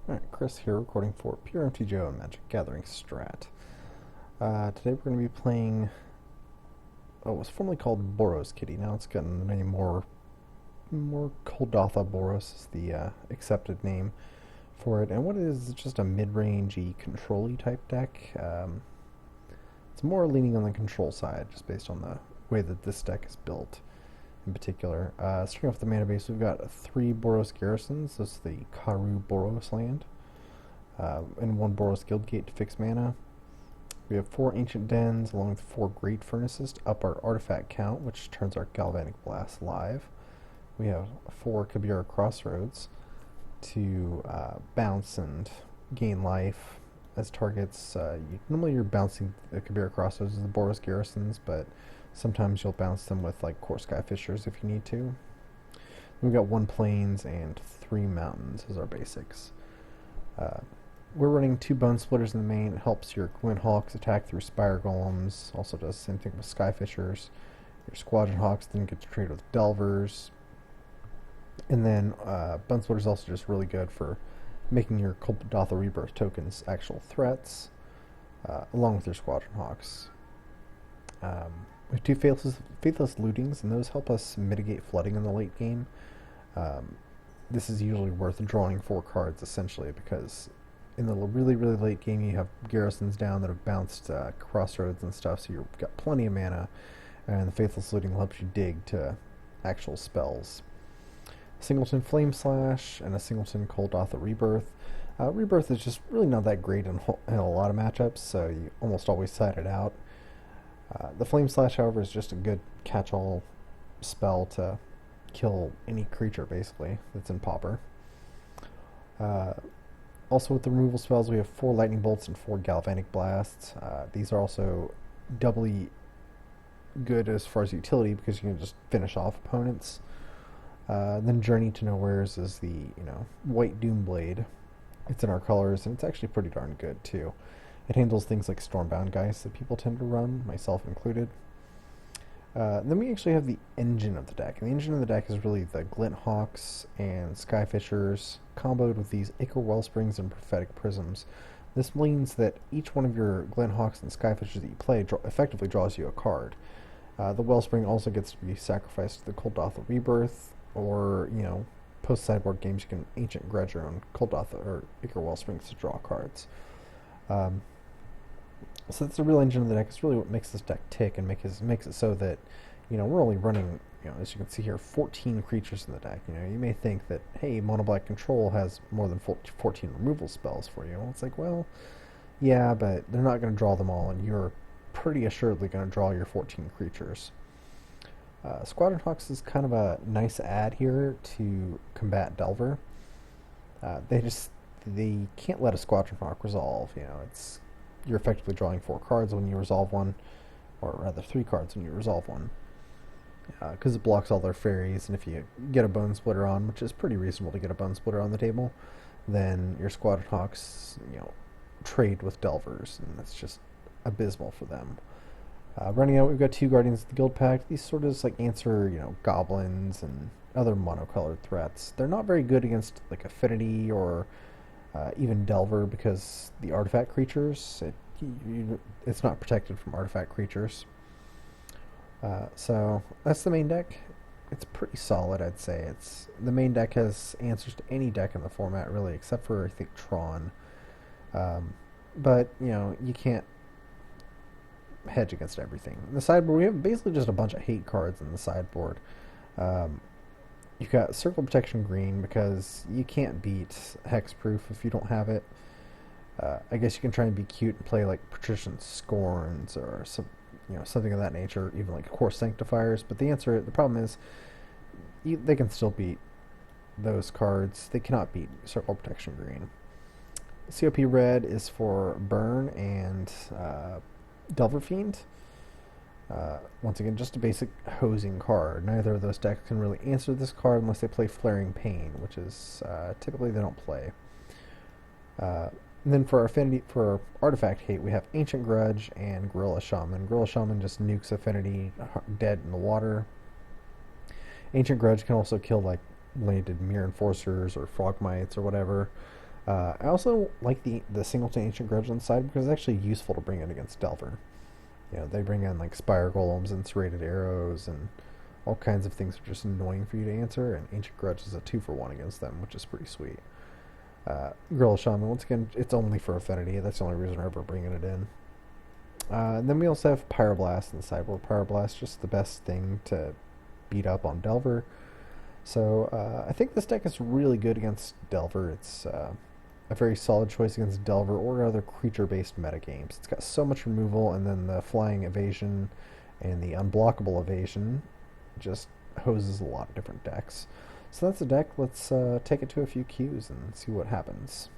Alright, Chris here, recording for Pure MTGO and MagicGatheringStrat. Today we're going to be playing, it was formerly called BorosKitty. Now it's gotten the name more Kuldortha Boros is the accepted name for it. And what it is just a mid-rangey, control-y type deck. It's more leaning on the control side, just based on the way that this deck is built in particular. Starting off with the mana base, we've got 3 Boros garrisons. This is the Karu Boros land. And 1 Boros Guildgate to fix mana. We have 4 Ancient Dens along with 4 Great Furnaces to up our artifact count, which turns our Galvanic Blast live. We have 4 Kabira Crossroads to bounce and gain life as targets. Normally you're bouncing the Kabira Crossroads as the Boros garrisons, but sometimes you'll bounce them with like Core Sky Fishers if you need to. We've got 1 Plains and 3 Mountains as our basics. We're running 2 Bone Splitters in the main. It helps your Glint Hawks attack through Spire Golems. Also does the same thing with Sky Fishers. Your Squadron Hawks then get to trade with Delvers. And then Bone Splitters also just really good for making your Kuldortha Rebirth tokens actual threats, along with your Squadron Hawks. We have 2 Faithless Lootings, and those help us mitigate flooding in the late game. This is usually worth drawing 4 cards, essentially, because in the really, really late game, you have garrisons down that have bounced crossroads and stuff, so you've got plenty of mana, and the Faithless Looting helps you dig to actual spells. Singleton Flame Slash and a Singleton Kuldortha Rebirth. Rebirth is just really not that great in a lot of matchups, so you almost always side it out. The Flame Slash, however, is just a good catch-all spell to kill any creature, basically, that's in Pauper. Also, with the removal spells, we have 4 Lightning Bolts and 4 Galvanic Blasts. These are also doubly good as far as utility because you can just finish off opponents. Then Journey to Nowheres is the White Doomblade. It's in our colors, and it's actually pretty darn good, too. It handles things like Stormbound Geist that people tend to run, myself included. Then we actually have the engine of the deck. And the engine of the deck is really the Glint Hawks and Skyfishers comboed with these Ichor Wellsprings and Prophetic Prisms. This means that each one of your Glint Hawks and Skyfishers that you play effectively draws you a card. The Wellspring also gets to be sacrificed to the Kuldortha Rebirth, or, post-sideboard games you can Ancient Grudge your own Kuldortha or Ichor Wellsprings to draw cards. So that's the real engine of the deck. It's really what makes this deck tick and makes it so that, we're only running, as you can see here, 14 creatures in the deck. You may think that, hey, Mono Black Control has more than 14 removal spells for you. Well, it's like, well, yeah, but they're not going to draw them all, and you're pretty assuredly going to draw your 14 creatures. Squadron Hawks is kind of a nice add here to combat Delver. They can't let a Squadron Hawk resolve. You're effectively drawing 4 cards when you resolve one, or rather 3 cards when you resolve one, because it blocks all their fairies. And if you get a Bone Splitter on, which is pretty reasonable to get a Bone Splitter on the table, then your Squadron Hawks, trade with Delvers, and that's just abysmal for them. Running out, we've got 2 Guardians of the Guild Pact. These sort of just answer, goblins and other monocolored threats. They're not very good against like Affinity or even Delver, because the artifact creatures, it's not protected from artifact creatures. So that's the main deck. It's pretty solid, I'd say. The main deck has answers to any deck in the format, really, except for, I think, Tron. But, you can't hedge against everything. In the sideboard, we have basically just a bunch of hate cards in the sideboard. You've got Circle Protection Green because you can't beat Hexproof if you don't have it. I guess you can try and be cute and play like Patrician Scorns or something of that nature, even like Core Sanctifiers. But the problem is, they can still beat those cards. They cannot beat Circle Protection Green. COP Red is for Burn and Delver Fiend. Once again, just a basic hosing card. Neither of those decks can really answer this card unless they play Flaring Pain, which is typically they don't play. And then for our artifact hate, we have Ancient Grudge and Gorilla Shaman. Gorilla Shaman just nukes Affinity dead in the water. Ancient Grudge can also kill like landed Mirror Enforcers or Frogmites or whatever. I also like the singleton Ancient Grudge on the side because it's actually useful to bring it against Delver. You know, they bring in like Spire Golems and Serrated Arrows and all kinds of things that are just annoying for you to answer, and Ancient Grudge is a 2-for-1 against them, which is pretty sweet. Gorilla Shaman, once again, it's only for affinity. That's the only reason we're ever bringing it in. And then we also have Pyroblast in the sideboard. Pyroblast is just the best thing to beat up on Delver. So I think this deck is really good against Delver. It's a very solid choice against Delver or other creature-based metagames. It's got so much removal, and then the flying evasion and the unblockable evasion just hoses a lot of different decks. So that's the deck. Let's take it to a few queues and see what happens.